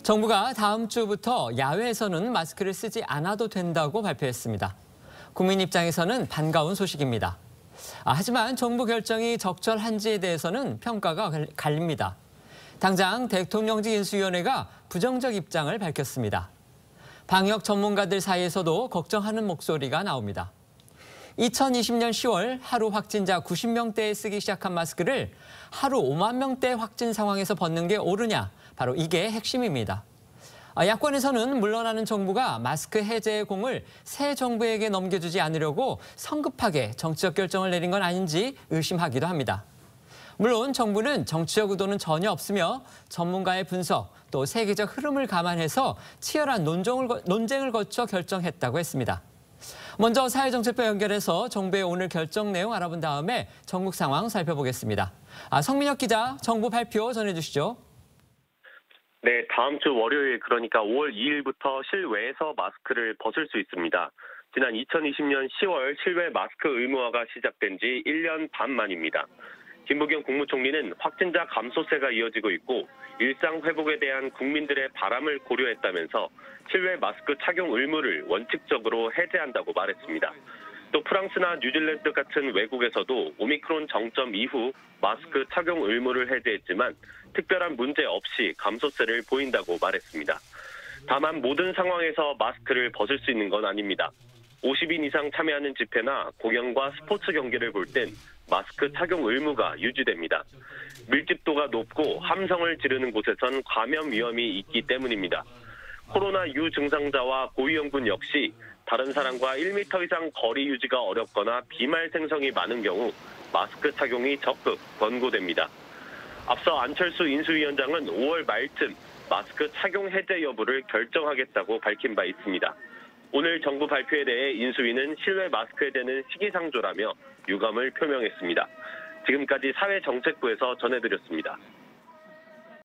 정부가 다음 주부터 야외에서는 마스크를 쓰지 않아도 된다고 발표했습니다. 국민 입장에서는 반가운 소식입니다. 하지만 정부 결정이 적절한지에 대해서는 평가가 갈립니다. 당장 대통령직 인수위원회가 부정적 입장을 밝혔습니다. 방역 전문가들 사이에서도 걱정하는 목소리가 나옵니다. 2020년 10월 하루 확진자 90명대에 쓰기 시작한 마스크를 하루 5만 명대 확진 상황에서 벗는 게 옳으냐, 바로 이게 핵심입니다. 야권에서는 물러나는 정부가 마스크 해제의 공을 새 정부에게 넘겨주지 않으려고 성급하게 정치적 결정을 내린 건 아닌지 의심하기도 합니다. 물론 정부는 정치적 의도는 전혀 없으며 전문가의 분석, 또 세계적 흐름을 감안해서 치열한 논쟁을 거쳐 결정했다고 했습니다. 먼저 사회정책부 연결해서 정부의 오늘 결정 내용 알아본 다음에 전국 상황 살펴보겠습니다. 성민혁 기자, 정부 발표 전해주시죠. 네, 다음 주 월요일 그러니까 5월 2일부터 실외에서 마스크를 벗을 수 있습니다. 지난 2020년 10월 실외 마스크 의무화가 시작된 지 1년 반 만입니다. 김부겸 국무총리는 확진자 감소세가 이어지고 있고 일상 회복에 대한 국민들의 바람을 고려했다면서 실외 마스크 착용 의무를 원칙적으로 해제한다고 말했습니다. 또 프랑스나 뉴질랜드 같은 외국에서도 오미크론 정점 이후 마스크 착용 의무를 해제했지만 특별한 문제 없이 감소세를 보인다고 말했습니다. 다만 모든 상황에서 마스크를 벗을 수 있는 건 아닙니다. 50인 이상 참여하는 집회나 공연과 스포츠 경기를 볼 땐 마스크 착용 의무가 유지됩니다. 밀집도가 높고 함성을 지르는 곳에선 감염 위험이 있기 때문입니다. 코로나 유증상자와 고위험군 역시 다른 사람과 1m 이상 거리 유지가 어렵거나 비말 생성이 많은 경우 마스크 착용이 적극 권고됩니다. 앞서 안철수 인수위원장은 5월 말쯤 마스크 착용 해제 여부를 결정하겠다고 밝힌 바 있습니다. 오늘 정부 발표에 대해 인수위는 실외 마스크 해제는 시기상조라며 유감을 표명했습니다. 지금까지 사회정책부에서 전해드렸습니다.